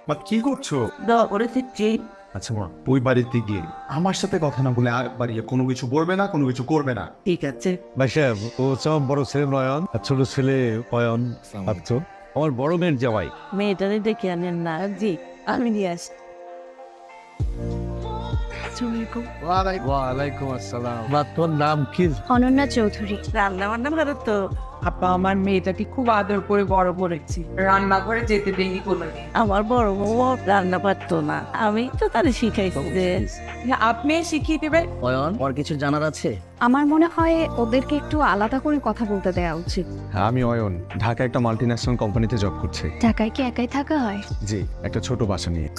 মা কি করছো? দোয়া করে দিচ্ছি। আচ্ছা মা, ওই বাড়িতে গিয়ে আমার সাথে কথা না বলে বাড়িয়ে কোনো কিছু বলবে না, কোনো কিছু করবে না। ঠিক আছে। ভাই সাহেব, ও হচ্ছে আমার বড় ছেলে নয়ন আর ছোট ছেলে অয়ন। আচ্ছা, আমার বড় মেয়ের জামাই। মেয়েটারে ডেকে আনেন না। জি, আমি নিয়ে আসি। ওয়ালাইকুম আসসালাম। মা, তোর নাম কি? অনন্যা চৌধুরী। রান্না বান্না করো তো? আপা আমার মেয়েটাকে খুব আদর করে বড় করেছি, রান্নাঘরে যেতে দেরি কোনোদিন। আমার বড় বউ রান্না পারতো না, আমি তো তারে শিখাইছি যে আপনি শিখিয়ে দেবেন। অয়ন, ওর কিছু জানার আছে? আমার মনে হয় ওদেরকে একটু আলাদা করে কথা বলতে দেওয়া উচিত। হ্যাঁ, আমি অয়ন, ঢাকা একটা মাল্টিন্যাশনাল কোম্পানিতে জব করছি। ঢাকায় কি একাই থাকা হয়? জি, একটা ছোট বাসা নিয়ে।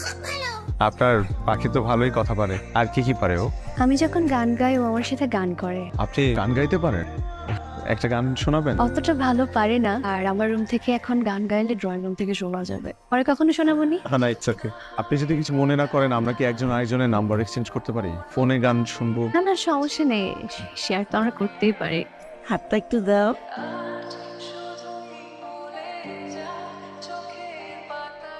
আপনার পাখি তো ভালোই কথা পারে। আর কি কি পারে ও? আমি যখন গান গাই ও আমার সাথে গান করে। আপনি গান গাইতে পারেন? একটা গান শোনাবেন? অতটা ভালো পারে না, আর আমার রুম থেকে এখন গান গাইলে ড্রয়িং রুম থেকে শোনা যাবে। পরে কখনো শোনাবো নি? না, ইটস ওকে। আপনি যদি কিছু মনে না করেন, আমরা কি একজন আরেকজনের নাম্বার এক্সচেঞ্জ করতে পারি? ফোনে গান শুনবো। না না, সমস্যা নেই, শেয়ার তো আমরা করতেই পারি। হাতটা একটু দাও।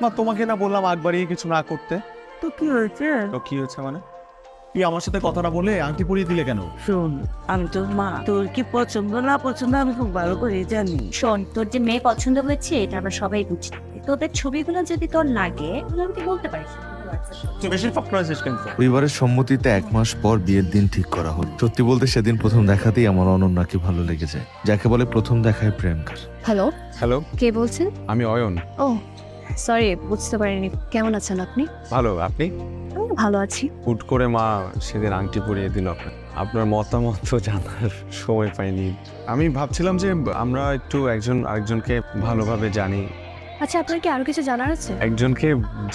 মা, তোমাকে না বললাম আগ বাড়িয়ে কিছু না করতে? তো কি হয়েছে? তো কি হয়েছে মানে? তুই আমার সাথে কথাটা বলে আংটি পরিয়ে দিলে কেন? শোন, আমি তোর মা, তোর কি পছন্দ না পছন্দ আমি খুব ভালো করে জানি। শোন, তোর যে মেয়ে পছন্দ হয়েছে এটা আমরা সবাই বুঝি। তোদের ছবিগুলো যদি তোর লাগে তাহলে আমাকে বলতে পারিস। তুই বেশি ফকরাইছিস কিন্তু। পরিবারের সম্মতিতে 1 মাস পর বিয়ের দিন ঠিক করা হলো। সত্যি বলতে সেদিন প্রথম দেখাতেই আমার অনন্যাকে ভালো লেগেছে, যাকে বলে প্রথম দেখায় প্রেম। হ্যালো, হ্যালো, কে বলছেন? আমি অয়ন। ও সরি, বুঝতে পারিনি। কেমন আছেন আপনি? ভালো, আপনি? আমি ভালো আছি। হুট করে মা সেদিন আংটি পরিয়ে দিল। আপনার মতামত তো জানার সময় পাইনি। আমি ভাবছিলাম যে আমরা একটু একজন আরেকজনকে ভালোভাবে জানি। আচ্ছা, আপনার কি আরো কিছু জানার আছে? একজনকে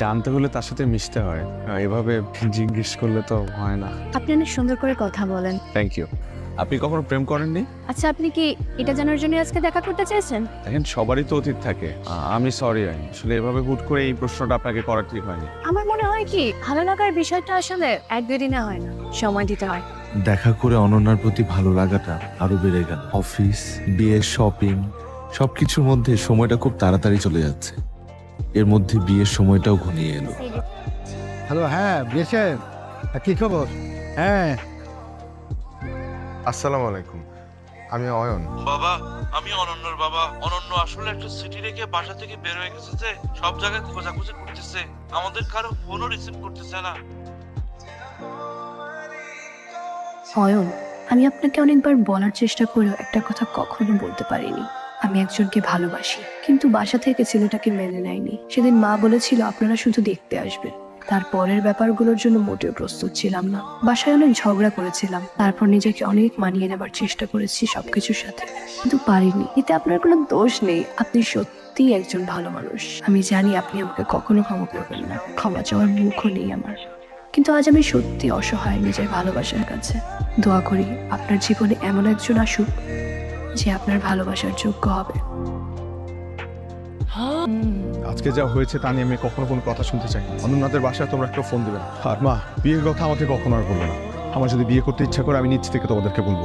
জানতে হলে তার সাথে মিশতে হয়, এভাবে জিজ্ঞেস করলে তো হয় না। আপনি অনেক সুন্দর করে কথা বলেন। Thank you. আপনি কখনো প্রেম করেননি? আচ্ছা, আপনি কি এটা জানার জন্য আজকে দেখা করতে চেয়েছেন? দেখেন, সবারই তো অতীত থাকে। আমি সরি, আসলে এভাবে হুট করে এই প্রশ্নটা আপনাকে করা ঠিক হয়নি। আমার মনে হয় কি, ভালো লাগার বিষয়টা আসলে 1-2 দিনে হয় না, সময় দিতে হয়। দেখা করে অনন্যার প্রতি ভালো লাগাটা আরো বেড়ে গেল। অফিস, বিয়ে, শপিং সবকিছুর মধ্যে সময়টা খুব তাড়াতাড়ি চলে যাচ্ছে। এর মধ্যে বিয়ের সময়টাও ঘনিয়ে এলো। হ্যালো, হ্যাঁ বিয়ে সাহেব, কি খবর? হ্যাঁ, আসসালামু আলাইকুম, আমি অয়ন। বাবা, আমি অনন্যর বাবা। অনন্য আসলে একটা সিটি রেখে বাসা থেকে বের হয়ে গেছে, যে সব জায়গায় খোঁজাখুঁজি করতেছে, আমাদের কারো ফোনও রিসিভ করতেছে না। অয়ন, আমি আপনাকে অনেকবার বলার চেষ্টা করেও একটা কথা কখনো বলতে পারিনি। আমি একজনকে ভালোবাসি, কিন্তু বাসা থেকে ছেলেটাকে মেনে নেয়নি। সেদিন মা বলেছিল আপনারা শুধু দেখতে আসবেন। তারপরের ব্যাপারগুলোর জন্য মোটেও প্রস্তুত ছিলাম না। বাসায় অনেক ঝগড়া করেছিলাম, তারপর নিজেকে অনেক মানিয়ে নেবার চেষ্টা করেছি সবকিছুর সাথে, কিন্তু পারিনি। এতে আপনার কোনো দোষ নেই, আপনি সত্যিই একজন ভালো মানুষ। আমি জানি আপনি আমাকে কখনো ক্ষমা করবেন না, ক্ষমা চাওয়ার মুখও নেই আমার। কিন্তু আজ আমি সত্যি অসহায় নিজের ভালোবাসার কাছে। দোয়া করি আপনার জীবনে এমন একজন আসুক যে আপনার ভালোবাসার যোগ্য হবে। আজকে যা হয়েছে তা নিয়ে আমি কখনো কোনো কথা শুনতে চাই না। অনন্যাদের বাসায় তোমরা একটা ফোন দেবে না। আর মা, বিয়ের কথা আমাকে কখনো আর বলবে না। আমার যদি বিয়ে করতে ইচ্ছা করে আমি নিজ থেকে তোমাদেরকে বলবো।